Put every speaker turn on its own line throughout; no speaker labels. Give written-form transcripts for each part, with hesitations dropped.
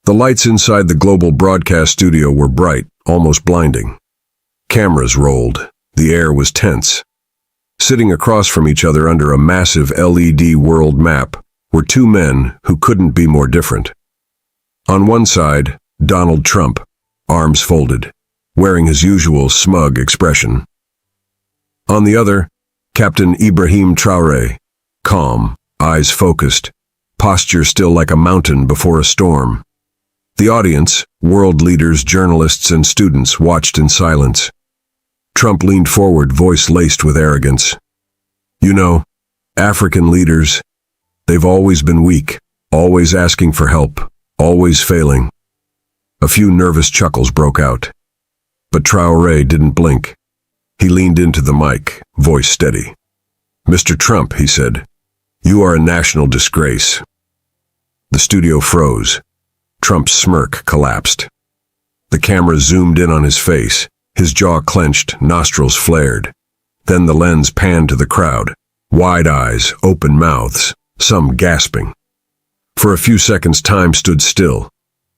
The lights inside the global broadcast studio were bright, almost blinding. Cameras rolled. The air was tense. Sitting across from each other under a massive LED world map were two men who couldn't be more different. On one side, Donald Trump, arms folded, wearing his usual smug expression. On the other, Captain Ibrahim Traoré, calm, eyes focused, posture still like a mountain before a storm. The audience, world leaders, journalists, and students, watched in silence. Trump leaned forward, voice laced with arrogance. You know, African leaders, they've always been weak, always asking for help, always failing. A few nervous chuckles broke out. But Traoré didn't blink. He leaned into the mic, voice steady. Mr. Trump, he said, you are a national disgrace. The studio froze. Trump's smirk collapsed. The camera zoomed in on his face, his jaw clenched, nostrils flared. Then the lens panned to the crowd, wide eyes, open mouths, some gasping. For a few seconds time stood still.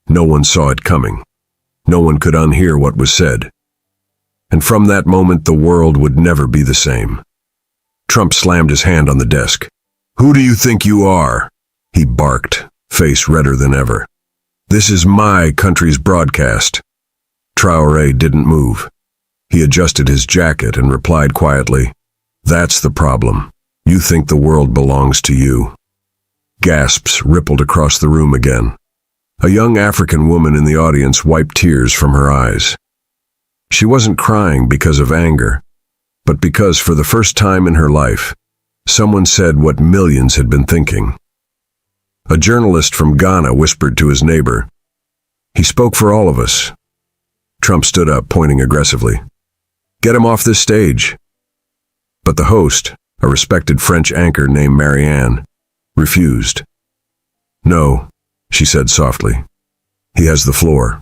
No one saw it coming. No one could unhear what was said. And from that moment the world would never be the same. Trump slammed his hand on the desk. Who do you think you are? He barked, face redder than ever. This is my country's broadcast. Traoré didn't move. He adjusted his jacket and replied quietly, That's the problem. You think the world belongs to you. Gasps rippled across the room again. A young African woman in the audience wiped tears from her eyes. She wasn't crying because of anger, but because for the first time in her life, someone said what millions had been thinking. A journalist from Ghana whispered to his neighbor, He spoke for all of us. Trump stood up, pointing aggressively. Get him off this stage. But the host, a respected French anchor named Marianne, refused. No, she said softly. He has the floor.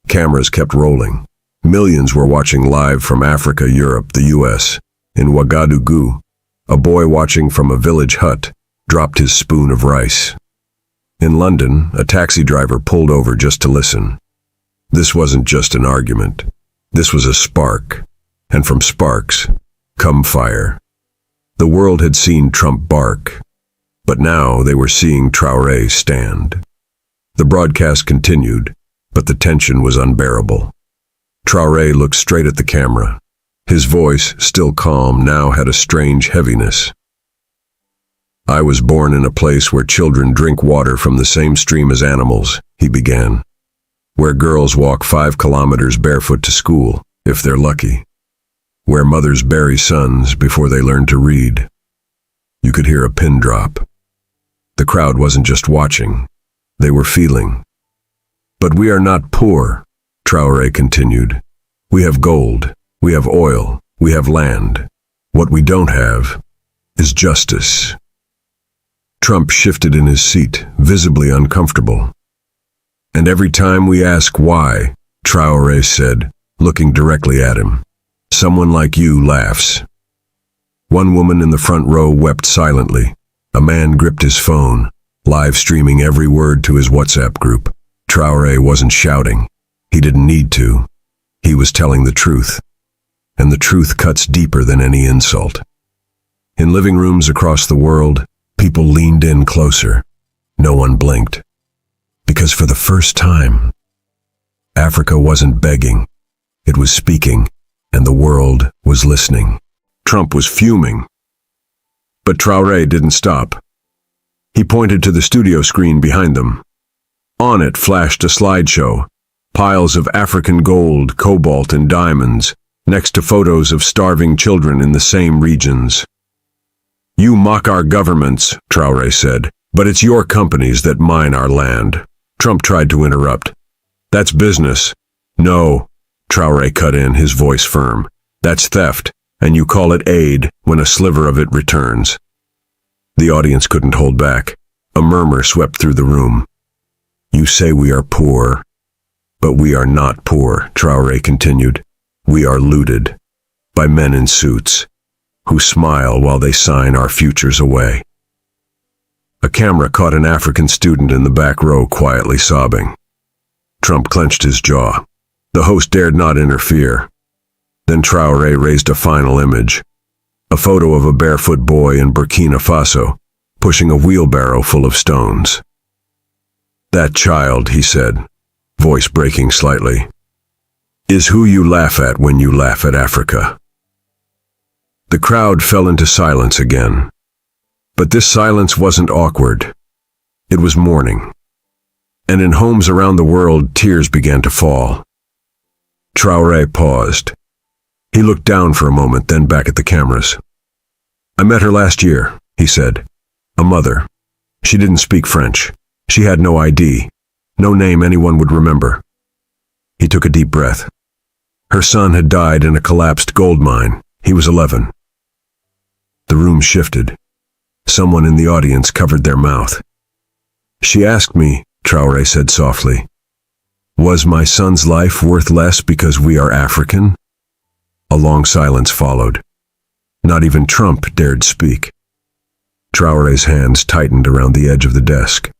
Cameras kept rolling. Millions were watching live from Africa, Europe, the US. In Ouagadougou, a boy watching from a village hut dropped his spoon of rice. In London, a taxi driver pulled over just to listen. This wasn't just an argument. This was a spark. And from sparks, come fire. The world had seen Trump bark, but now they were seeing Traoré stand. The broadcast continued, but the tension was unbearable. Traoré looked straight at the camera. His voice, still calm, now had a strange heaviness. I was born in a place where children drink water from the same stream as animals, he began. Where girls walk 5 kilometers barefoot to school, if they're lucky. Where mothers bury sons before they learn to read. You could hear a pin drop. The crowd wasn't just watching, they were feeling. But we are not poor, Traoré continued. We have gold, we have oil, we have land. What we don't have is justice. Trump shifted in his seat, visibly uncomfortable. And every time we ask why, Traoré said, looking directly at him, someone like you laughs. One woman in the front row wept silently. A man gripped his phone, live streaming every word to his WhatsApp group. Traoré wasn't shouting. He didn't need to. He was telling the truth. And the truth cuts deeper than any insult. In living rooms across the world, people leaned in closer. No one blinked. Because for the first time, Africa wasn't begging. It was speaking, and the world was listening. Trump was fuming. But Traoré didn't stop. He pointed to the studio screen behind them. On it flashed a slideshow, piles of African gold, cobalt, and diamonds, next to photos of starving children in the same regions. You mock our governments, Traoré said, but it's your companies that mine our land. Trump tried to interrupt. That's business. No, Traoré cut in, his voice firm. That's theft, and you call it aid when a sliver of it returns. The audience couldn't hold back. A murmur swept through the room. You say we are poor, but we are not poor, Traoré continued. We are looted by men in suits who smile while they sign our futures away. A camera caught an African student in the back row quietly sobbing. Trump clenched his jaw. The host dared not interfere. Then Traoré raised a final image. A photo of a barefoot boy in Burkina Faso, pushing a wheelbarrow full of stones. "That child," he said, voice breaking slightly, "is who you laugh at when you laugh at Africa." The crowd fell into silence again. But this silence wasn't awkward. It was mourning. And in homes around the world, tears began to fall. Traoré paused. He looked down for a moment, then back at the cameras. "I met her last year," he said. "A mother. She didn't speak French. She had no ID. No name anyone would remember." He took a deep breath. Her son had died in a collapsed gold mine. He was 11. The room shifted. Someone in the audience covered their mouth. "She asked me," Traoré said softly, "was my son's life worth less because we are African?" A long silence followed. Not even Trump dared speak. Traoré's hands tightened around the edge of the desk.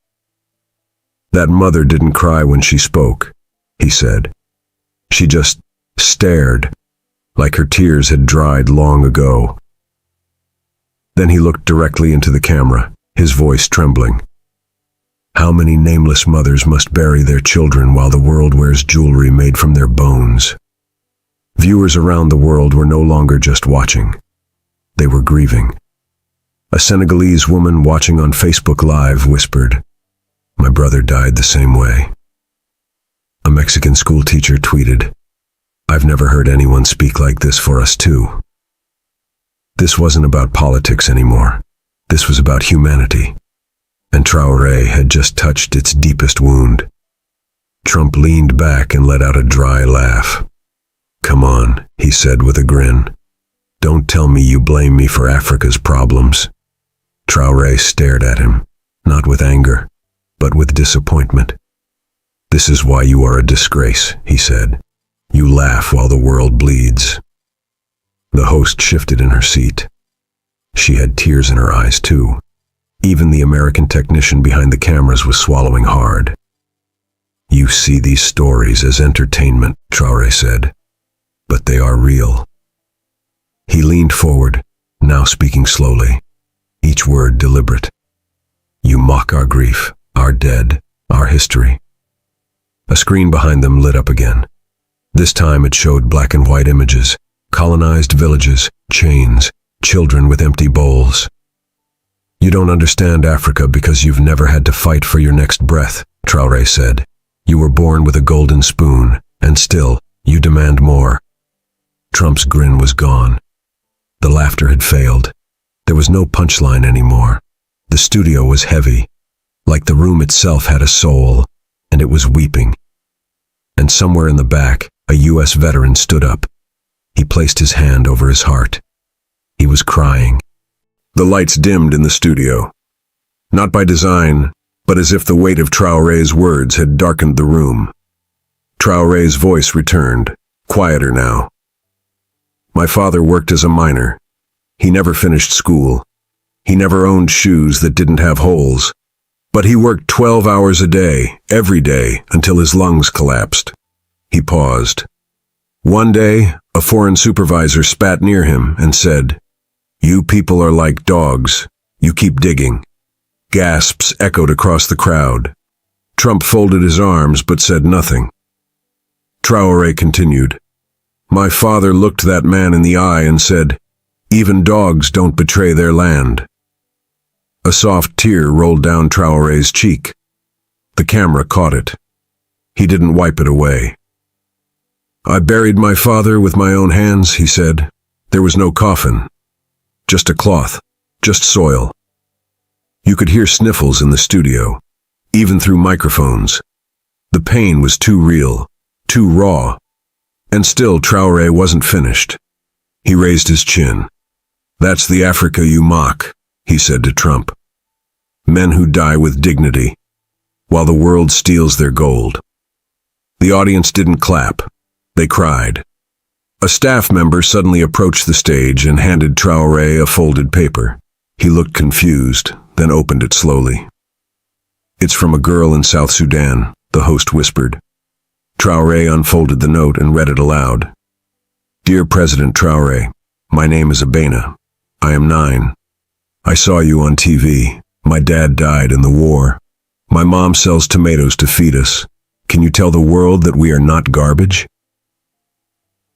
"That mother didn't cry when she spoke," he said. "She just stared, like her tears had dried long ago." Then he looked directly into the camera, his voice trembling. "How many nameless mothers must bury their children while the world wears jewelry made from their bones?" Viewers around the world were no longer just watching. They were grieving. A Senegalese woman watching on Facebook Live whispered, "My brother died the same way." A Mexican schoolteacher tweeted, "I've never heard anyone speak like this for us too." This wasn't about politics anymore. This was about humanity. And Traoré had just touched its deepest wound. Trump leaned back and let out a dry laugh. "Come on," he said with a grin. "Don't tell me you blame me for Africa's problems." Traoré stared at him, not with anger, but with disappointment. "This is why you are a disgrace," he said. "You laugh while the world bleeds." The host shifted in her seat. She had tears in her eyes too. Even the American technician behind the cameras was swallowing hard. "You see these stories as entertainment," Traoré said, "but they are real." He leaned forward, now speaking slowly, each word deliberate. "You mock our grief, our dead, our history." A screen behind them lit up again. This time it showed black and white images, colonized villages, chains, children with empty bowls. "You don't understand Africa because you've never had to fight for your next breath," Traoré said. "You were born with a golden spoon, and still, you demand more." Trump's grin was gone. The laughter had failed. There was no punchline anymore. The studio was heavy, like the room itself had a soul, and it was weeping. And somewhere in the back, a U.S. veteran stood up. He placed his hand over his heart. He was crying. The lights dimmed in the studio. Not by design, but as if the weight of Traoré's words had darkened the room. Traoré's voice returned, quieter now. "My father worked as a miner. He never finished school. He never owned shoes that didn't have holes. But he worked 12 hours a day, every day, until his lungs collapsed." He paused. One day, a foreign supervisor spat near him and said, "You people are like dogs. You keep digging." Gasps echoed across the crowd. Trump folded his arms but said nothing. Traoré continued, "My father looked that man in the eye and said, 'Even dogs don't betray their land.'" A soft tear rolled down Traoré's cheek. The camera caught it. He didn't wipe it away. "I buried my father with my own hands," he said. "There was no coffin. Just a cloth. Just soil." You could hear sniffles in the studio, even through microphones. The pain was too real, too raw. And still Traoré wasn't finished. He raised his chin. "That's the Africa you mock," he said to Trump. "Men who die with dignity, while the world steals their gold." The audience didn't clap. They cried. A staff member suddenly approached the stage and handed Traoré a folded paper. He looked confused, then opened it slowly. "It's from a girl in South Sudan," the host whispered. Traoré unfolded the note and read it aloud. Dear President Traoré, my name is Abena. I am 9. I saw you on TV. My dad died in the war. My mom sells tomatoes to feed us. Can you tell the world that we are not garbage?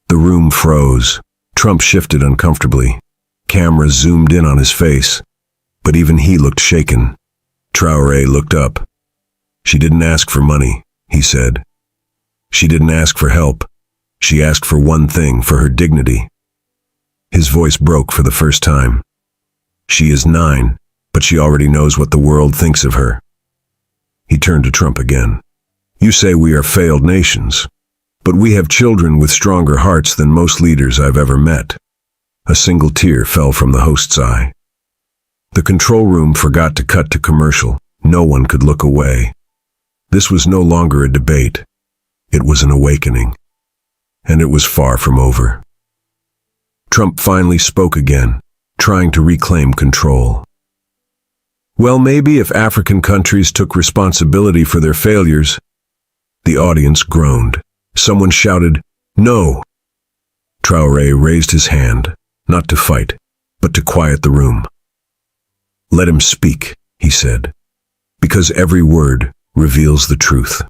The room froze. Trump shifted uncomfortably. Cameras zoomed in on his face, but even he looked shaken. Traoré looked up. She didn't ask for money, he said. She didn't ask for help. She asked for one thing, for her dignity. His voice broke for the first time. She is 9, but she already knows what the world thinks of her. He turned to Trump again. You say we are failed nations, but we have children with stronger hearts than most leaders I've ever met. A single tear fell from the host's eye. The control room forgot to cut to commercial. No one could look away. This was no longer a debate. It was an awakening. And it was far from over. Trump finally spoke again, trying to reclaim control. Well, maybe if African countries took responsibility for their failures. The audience groaned. Someone shouted, "No!" Traoré raised his hand, not to fight, but to quiet the room. Let him speak, he said, because every word reveals the truth.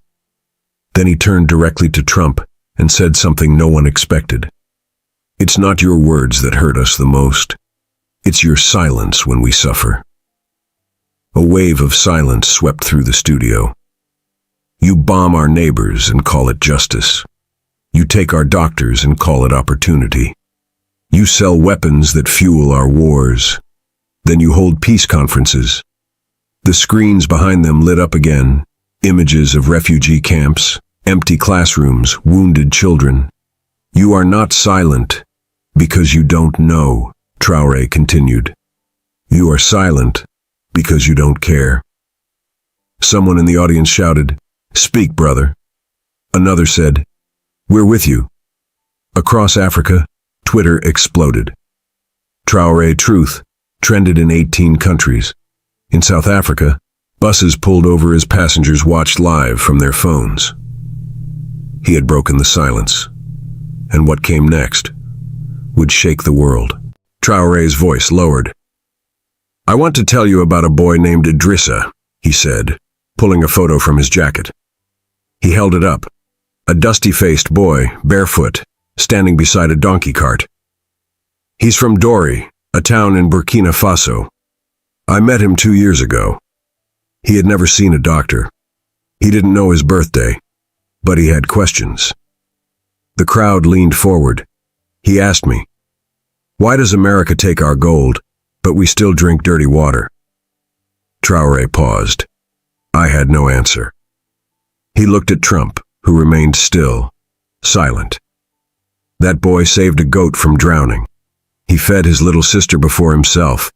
Then he turned directly to Trump and said something no one expected. It's not your words that hurt us the most. It's your silence when we suffer. A wave of silence swept through the studio. You bomb our neighbors and call it justice. You take our doctors and call it opportunity. You sell weapons that fuel our wars. Then you hold peace conferences. The screens behind them lit up again. Images of refugee camps, empty classrooms, wounded children. You are not silent because you don't know, Traoré continued. You are silent because you don't care. Someone in the audience shouted, "Speak, brother." Another said, "We're with you." Across Africa, Twitter exploded. Traoré truth trended in 18 countries. In South Africa, buses pulled over as passengers watched live from their phones. He had broken the silence, and what came next would shake the world. Traoré's voice lowered. I want to tell you about a boy named Idrissa, he said, pulling a photo from his jacket. He held it up. A dusty-faced boy, barefoot, standing beside a donkey cart. He's from Dori, a town in Burkina Faso. I met him 2 years ago. He had never seen a doctor. He didn't know his birthday, but he had questions. The crowd leaned forward. He asked me, "Why does America take our gold, but we still drink dirty water?" Traoré paused. I had no answer. He looked at Trump, who remained still, silent. That boy saved a goat from drowning. He fed his little sister before himself.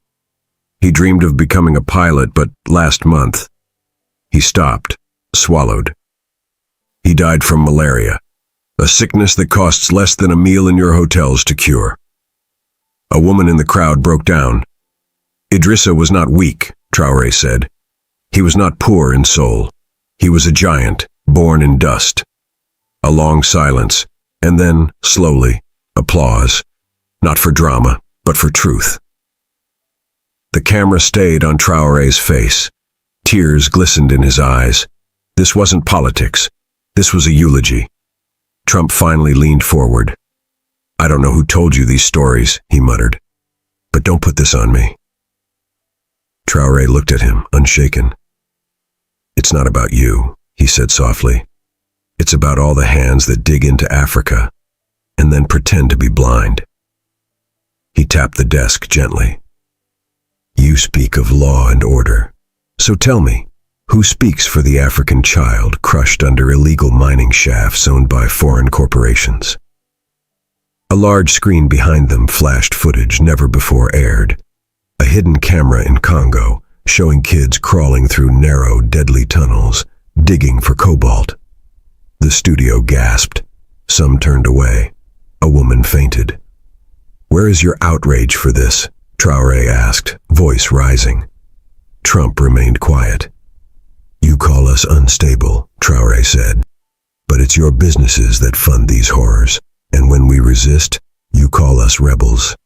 He dreamed of becoming a pilot, but last month, he stopped, swallowed. He died from malaria, a sickness that costs less than a meal in your hotels to cure. A woman in the crowd broke down. Idrissa was not weak, Traoré said. He was not poor in soul. He was a giant, born in dust. A long silence, and then, slowly, applause. Not for drama, but for truth. The camera stayed on Traoré's face. Tears glistened in his eyes. This wasn't politics. This was a eulogy. Trump finally leaned forward. I don't know who told you these stories, he muttered. But don't put this on me. Traoré looked at him, unshaken. It's not about you, he said softly. It's about all the hands that dig into Africa and then pretend to be blind. He tapped the desk gently. You speak of law and order. So tell me, who speaks for the African child crushed under illegal mining shafts owned by foreign corporations? A large screen behind them flashed footage never before aired. A hidden camera in Congo, showing kids crawling through narrow, deadly tunnels, digging for cobalt. The studio gasped. Some turned away. A woman fainted. Where is your outrage for this? Traoré asked, voice rising. Trump remained quiet. You call us unstable, Traoré said. But it's your businesses that fund these horrors, and when we resist, you call us rebels.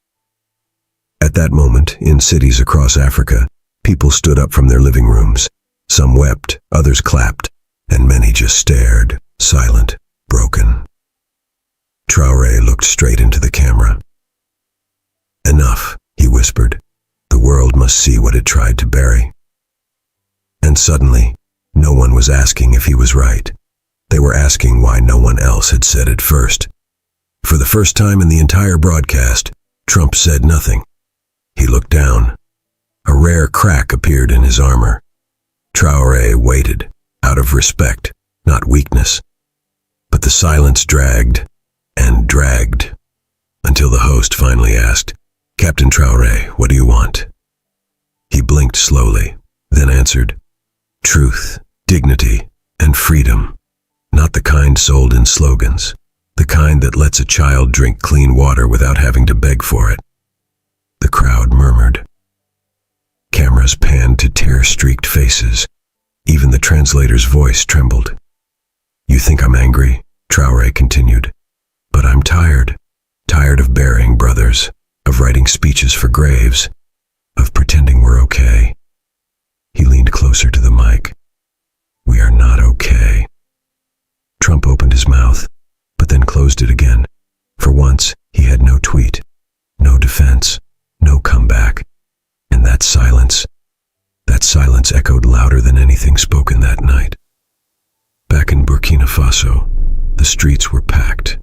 At that moment, in cities across Africa, people stood up from their living rooms. Some wept, others clapped, and many just stared, silent, broken. Traoré looked straight into the camera. "Enough," he whispered. "The world must see what it tried to bury." And suddenly, no one was asking if he was right. They were asking why no one else had said it first. For the first time in the entire broadcast, Trump said nothing. He looked down. A rare crack appeared in his armor. Traoré waited, out of respect, not weakness. But the silence dragged and dragged, until the host finally asked, "Captain Traoré, what do you want?" He blinked slowly, then answered, "Truth, dignity, and freedom. Not the kind sold in slogans. The kind that lets a child drink clean water without having to beg for it." The crowd murmured. Cameras panned to tear-streaked faces. Even the translator's voice trembled. "You think I'm angry?" Traoré continued. "But I'm tired. Tired of burying brothers, of writing speeches for graves, of pretending we're okay." He leaned closer to the mic. "We are not okay." Trump opened his mouth, but then closed it again. For once, he had no tweet, no defense, no comeback. And that silence echoed louder than anything spoken that night. Back in Burkina Faso, the streets were packed.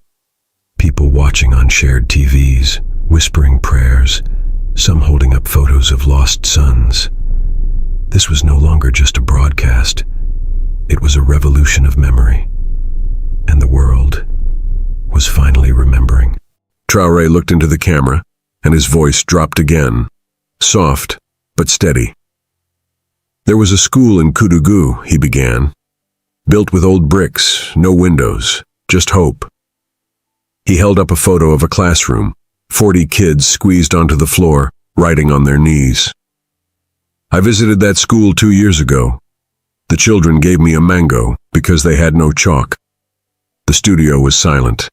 People watching on shared TVs, whispering prayers, some holding up photos of lost sons. This was no longer just a broadcast. It was a revolution of memory. And the world was finally remembering. Traoré looked into the camera, and his voice dropped again, soft but steady. "There was a school in Koudougou," he began, "built with old bricks, no windows, just hope." He held up a photo of a classroom, 40 kids squeezed onto the floor, writing on their knees. "I visited that school 2 years ago. The children gave me a mango because they had no chalk." The studio was silent.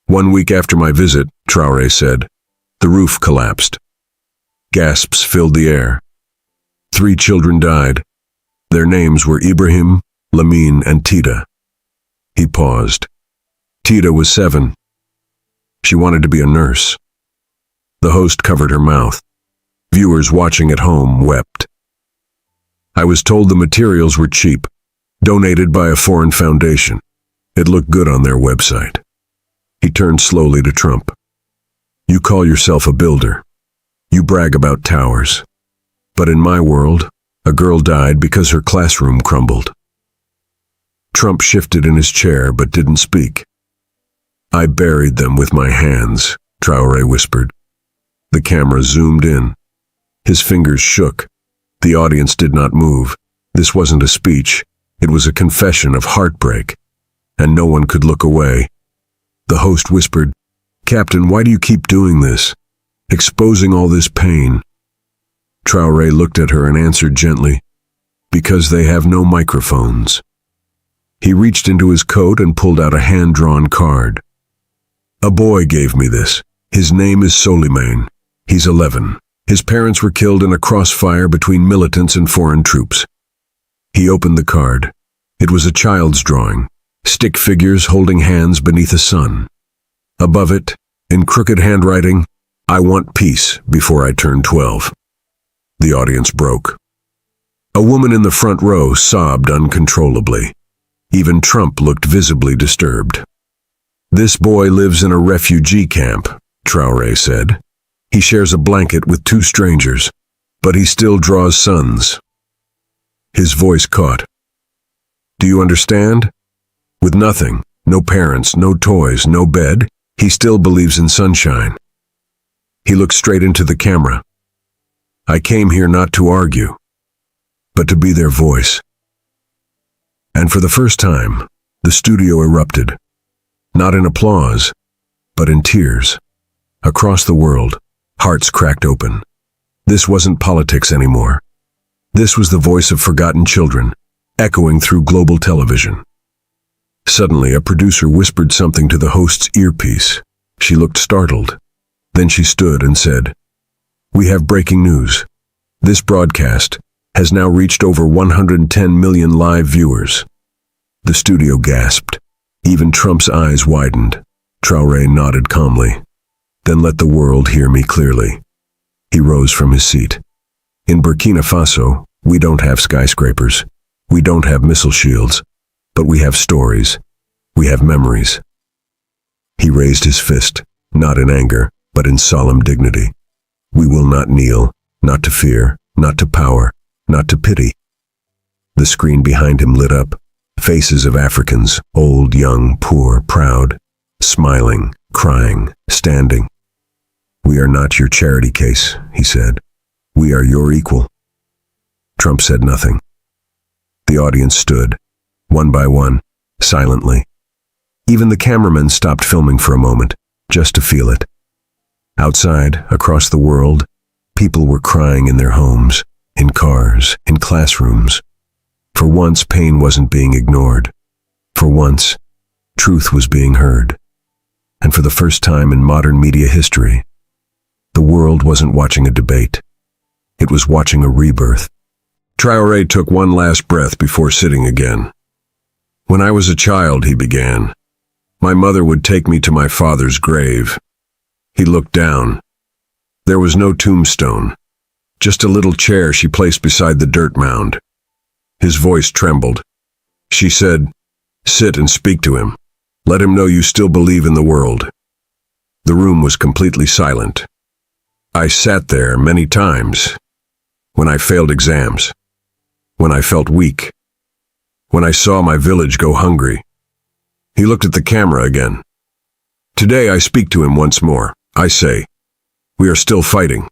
"1 week after my visit," Traoré said, "the roof collapsed. Gasps filled the air. 3 children died. Their names were Ibrahim, Lamine, and Tita." He paused. Tita was 7. She wanted to be a nurse. The host covered her mouth. Viewers watching at home wept. "I was told the materials were cheap, donated by a foreign foundation. It looked good on their website." He turned slowly to Trump. "You call yourself a builder. You brag about towers. But in my world, a girl died because her classroom crumbled." Trump shifted in his chair but didn't speak. "I buried them with my hands," Traoré whispered. The camera zoomed in. His fingers shook. The audience did not move. This wasn't a speech. It was a confession of heartbreak. And no one could look away. The host whispered, "Captain, why do you keep doing this? Exposing all this pain?" Traoré looked at her and answered gently, "Because they have no microphones." He reached into his coat and pulled out a hand-drawn card. "A boy gave me this. His name is Solimane. He's 11. His parents were killed in a crossfire between militants and foreign troops." He opened the card. It was a child's drawing, stick figures holding hands beneath a sun. Above it, in crooked handwriting, "I want peace before I turn 12. The audience broke. A woman in the front row sobbed uncontrollably. Even Trump looked visibly disturbed. "This boy lives in a refugee camp," Traoré said. "He shares a blanket with 2 strangers, but he still draws sons." His voice caught. "Do you understand? With nothing, no parents, no toys, no bed, he still believes in sunshine." He looked straight into the camera. "I came here not to argue, but to be their voice." And for the first time, the studio erupted. Not in applause, but in tears. Across the world, hearts cracked open. This wasn't politics anymore. This was the voice of forgotten children, echoing through global television. Suddenly, a producer whispered something to the host's earpiece. She looked startled. Then she stood and said, "We have breaking news. This broadcast has now reached over 110 million live viewers." The studio gasped. Even Trump's eyes widened. Traoré nodded calmly. "Then let the world hear me clearly." He rose from his seat. "In Burkina Faso, we don't have skyscrapers. We don't have missile shields. But we have stories. We have memories." He raised his fist, not in anger, but in solemn dignity. "We will not kneel, not to fear, not to power, not to pity." The screen behind him lit up. Faces of Africans, old, young, poor, proud, smiling, crying, standing. "We are not your charity case," he said. "We are your equal." Trump said nothing. The audience stood, one by one, silently. Even the cameramen stopped filming for a moment, just to feel it. Outside, across the world, people were crying in their homes, in cars, in classrooms. For once, pain wasn't being ignored. For once, truth was being heard. And for the first time in modern media history, the world wasn't watching a debate. It was watching a rebirth. Traoré took one last breath before sitting again. "When I was a child," he began, "my mother would take me to my father's grave." He looked down. There was no tombstone, just a little chair she placed beside the dirt mound. His voice trembled. She said, "Sit and speak to him. Let him know you still believe in the world." The room was completely silent. I sat there many times. When I failed exams. When I felt weak. When I saw my village go hungry. He looked at the camera again. "Today I speak to him once more. I say, we are still fighting.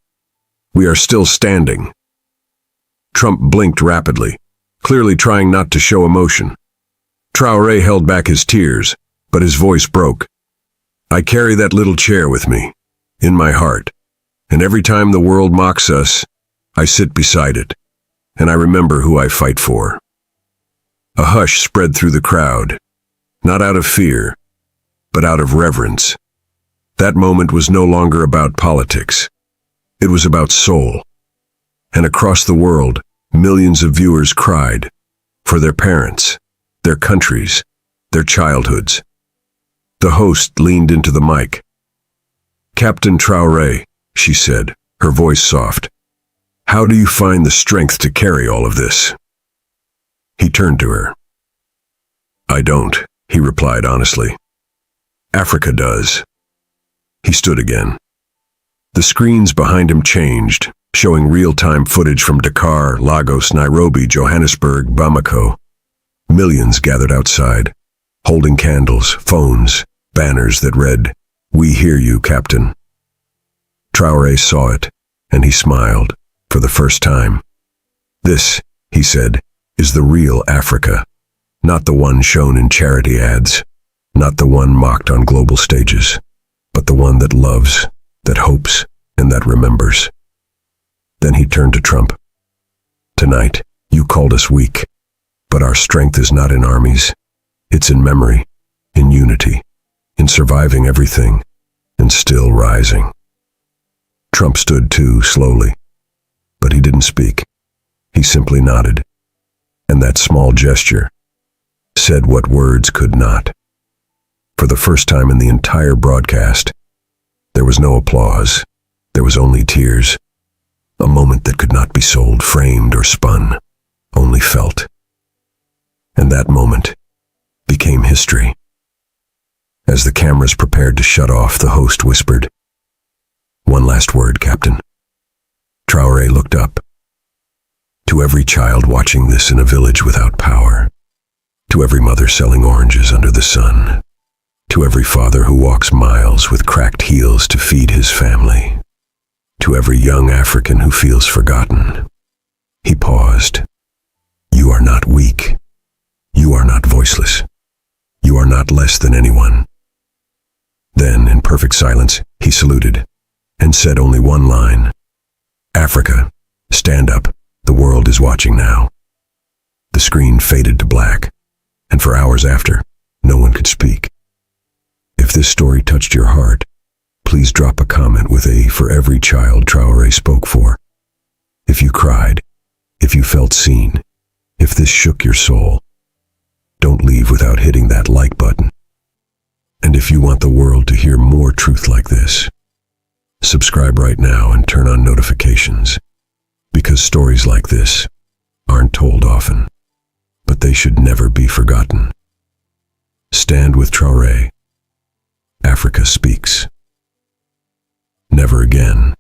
We are still standing." Trump blinked rapidly, clearly trying not to show emotion. Traoré held back his tears, but his voice broke. "I carry that little chair with me, in my heart, and every time the world mocks us, I sit beside it, and I remember who I fight for." A hush spread through the crowd, not out of fear, but out of reverence. That moment was no longer about politics. It was about soul. And across the world, millions of viewers cried for their parents, their countries, their childhoods. The host leaned into the mic. "Captain Traoré," she said, her voice soft, "how do you find the strength to carry all of this?" He turned to her. "I don't," he replied honestly. "Africa does." He stood again. The screens behind him changed, showing real-time footage from Dakar, Lagos, Nairobi, Johannesburg, Bamako. Millions gathered outside, holding candles, phones, banners that read, "We hear you, Captain." Traoré saw it, and he smiled, for the first time. "This," he said, "is the real Africa, not the one shown in charity ads, not the one mocked on global stages, but the one that loves, that hopes, and that remembers." Then he turned to Trump. "Tonight, you called us weak, but our strength is not in armies. It's in memory, in unity, in surviving everything, and still rising." Trump stood too, slowly, but he didn't speak. He simply nodded, and that small gesture said what words could not. For the first time in the entire broadcast, there was no applause. There was only tears. A moment that could not be sold, framed, or spun, only felt. And that moment became history. As the cameras prepared to shut off, the host whispered, "One last word, Captain." Traoré looked up. "To every child watching this in a village without power, to every mother selling oranges under the sun, to every father who walks miles with cracked heels to feed his family, to every young African who feels forgotten." He paused. "You are not weak. You are not voiceless. You are not less than anyone." Then, in perfect silence, he saluted and said only one line, "Africa, stand up. The world is watching now." The screen faded to black, and for hours after, no one could speak. If this story touched your heart, please drop a comment with a "for every child Traoré spoke for." If you cried, if you felt seen, if this shook your soul, don't leave without hitting that like button. And if you want the world to hear more truth like this, subscribe right now and turn on notifications, because stories like this aren't told often, but they should never be forgotten. Stand with Traoré. Africa speaks. Never again.